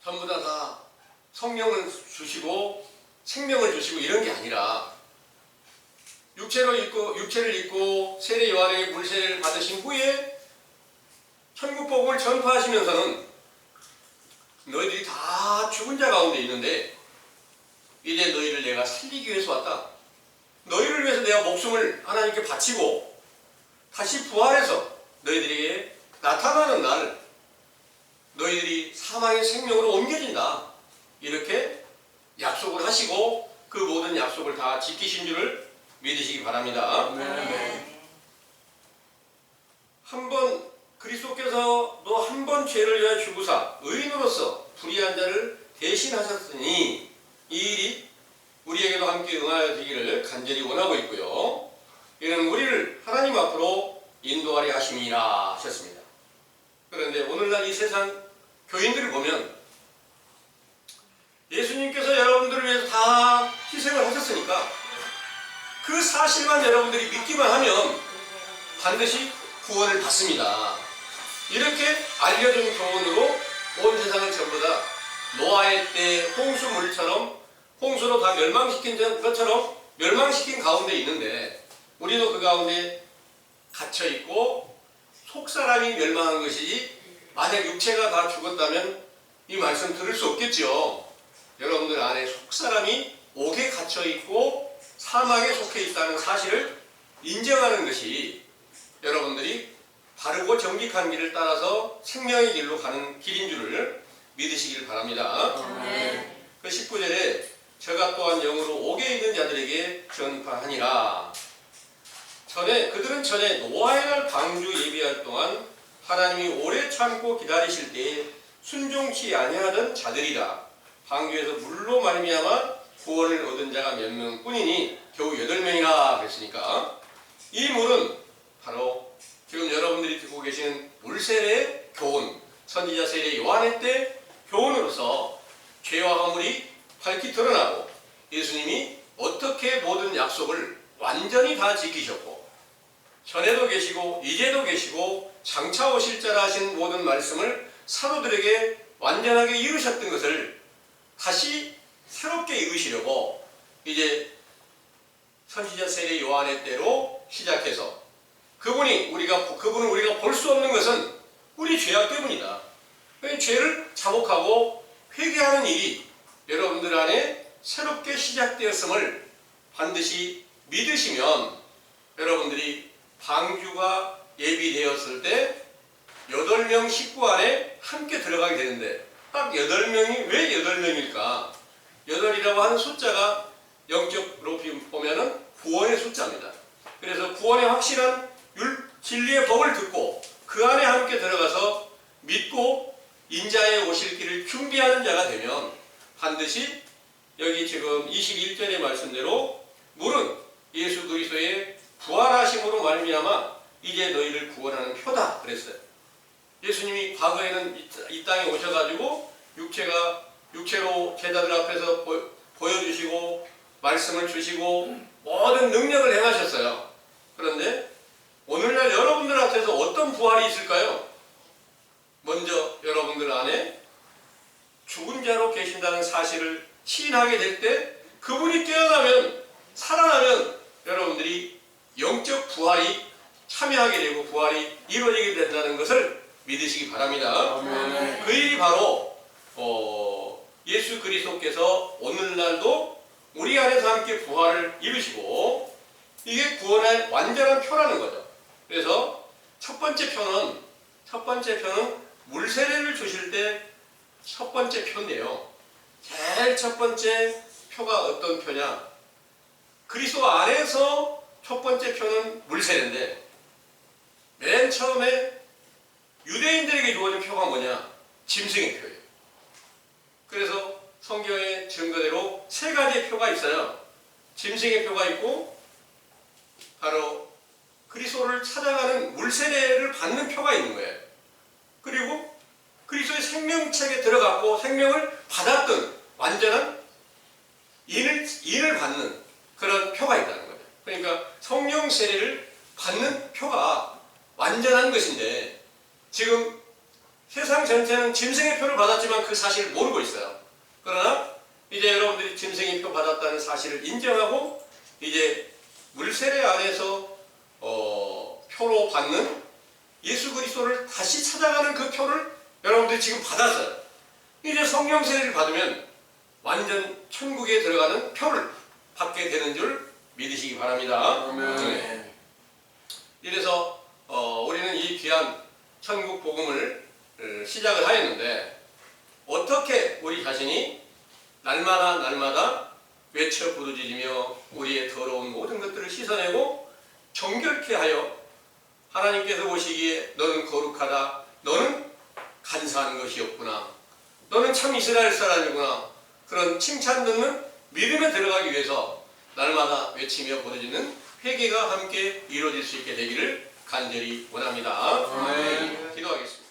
전부 다 성령을 주시고 생명을 주시고 이런 게 아니라 육체를 입고 세례 요한에게 물세례를 받으신 후에 천국 복음을 전파하시면서는 너희들이 다 죽은 자 가운데 있는데 이제 너희를 내가 살리기 위해서 왔다. 너희를 위해서 내가 목숨을 하나님께 바치고 다시 부활해서 너희들에게 나타나는 날 너희들이 사망의 생명으로 옮겨진다. 이렇게 약속을 하시고 그 모든 약속을 다 지키신 줄을 믿으시기 바랍니다. 그리스도께서도 한 번 죄를 위하여 죽으사 의인으로서 불의한 자를 대신하셨으니 이 일이 우리에게도 함께 응하여 되기를 간절히 원하고 있고요. 이는 우리를 하나님 앞으로 인도하려 하심이라 하셨습니다. 그런데 오늘날 이 세상 교인들을 보면 예수님께서 여러분들을 위해서 다 희생을 하셨으니까 그 사실만 여러분들이 믿기만 하면 반드시 구원을 받습니다. 이렇게 알려준 교훈으로 온 세상을 전부 다 노아의 때 홍수물처럼 홍수로 다 멸망시킨 것처럼 멸망시킨 가운데 있는데 우리도 그 가운데 갇혀있고 속사람이 멸망한 것이지 만약 육체가 다 죽었다면 이 말씀 들을 수 없겠죠. 여러분들 안에 속사람이 옥에 갇혀있고 사막에 속해 있다는 사실을 인정하는 것이 여러분들이 바르고 정직한 길을 따라서 생명의 길로 가는 길인 줄을 믿으시길 바랍니다. 그 19절에 저가 또한 영으로 옥에 있는 자들에게 전파하니라. 그들은 전에 노아의 날 방주 예비할 동안 하나님이 오래 참고 기다리실 때에 순종치 아니하던 자들이라. 방주에서 물로 말미암아 구원을 얻은 자가 몇 명뿐이니 겨우 8명이라 그랬으니까 이 물은 바로 지금 여러분들이 듣고 계시는 물세례의 교훈, 선지자 세례 요한의 때 교훈으로서 죄와 허물이 밝히 드러나고 예수님이 어떻게 모든 약속을 완전히 다 지키셨고 전에도 계시고 이제도 계시고 장차 오실 자라 하신 모든 말씀을 사도들에게 완전하게 이루셨던 것을 다시 새롭게 이루시려고 이제 선지자 세례 요한의 때로 시작해서 그분을 우리가 볼 수 없는 것은 우리 죄악 때문이다. 죄를 자복하고 회개하는 일이 여러분들 안에 새롭게 시작되었음을 반드시 믿으시면 여러분들이 방주가 예비되었을 때 8명 식구 안에 함께 들어가게 되는데 딱 8명이 왜 8명일까? 8이라고 하는 숫자가 영적으로 보면은 구원의 숫자입니다. 그래서 구원의 확실한 진리의 법을 듣고 그 안에 함께 들어가서 믿고 인자에 오실 길을 준비하는 자가 되면 반드시 여기 지금 21절의 말씀대로 물은 예수 그리스도의 부활하심으로 말미암아 이제 너희를 구원하는 표다 그랬어요. 예수님이 과거에는 이 땅에 오셔가지고 육체로 제자들 앞에서 보여주시고 말씀을 주시고 모든 능력을 행하셨어요. 그런데 오늘날 여러분들한테서 어떤 부활이 있을까요? 먼저 여러분들 안에 죽은 자로 계신다는 사실을 시인하게 될 때 그분이 깨어나면 살아나면 여러분들이 영적 부활이 참여하게 되고 부활이 이루어지게 된다는 것을 믿으시기 바랍니다. 아멘. 그 일이 바로 예수 그리스도께서 오늘날도 우리 안에서 함께 부활을 이루시고 이게 구원의 완전한 표라는 거죠. 그래서 첫 번째 표는 물세례를 주실 때 첫 번째 표인데요. 제일 첫 번째 표가 어떤 표냐? 그리스도 안에서 첫 번째 표는 물세례인데 맨 처음에 유대인들에게 주어진 표가 뭐냐? 짐승의 표예요. 그래서 성경의 증거대로 세 가지의 표가 있어요. 짐승의 표가 있고 바로 그리스도를 찾아가는 물세례를 받는 표가 있는 거예요. 그리고 그리스도의 생명책에 들어갔고 생명을 받았던 완전한 인을 받는 그런 표가 있다는 거죠. 그러니까 성령 세례를 받는 표가 완전한 것인데 지금 세상 전체는 짐승의 표를 받았지만 그 사실을 모르고 있어요. 그러나 이제 여러분들이 짐승의 표 받았다는 사실을 인정하고 이제 물세례 안에서 표로 받는 예수 그리스도를 다시 찾아가는 그 표를 여러분들이 지금 받았어요. 이제 성령 세례를 받으면 완전 천국에 들어가는 표를 받게 되는 줄 믿으시기 바랍니다. 네. 이래서 우리는 이 귀한 천국 복음을 시작을 하였는데 어떻게 우리 자신이 날마다 외쳐 부르짖으며 우리의 더러운 모든 것들을 씻어내고 정결케 하여 하나님께서 보시기에 너는 거룩하다, 너는 간사한 것이 없구나, 너는 참 이스라엘 사람이구나, 그런 칭찬 듣는 믿음에 들어가기 위해서 날마다 외치며 부르짖는 회개가 함께 이루어질 수 있게 되기를 간절히 원합니다. 기도하겠습니다.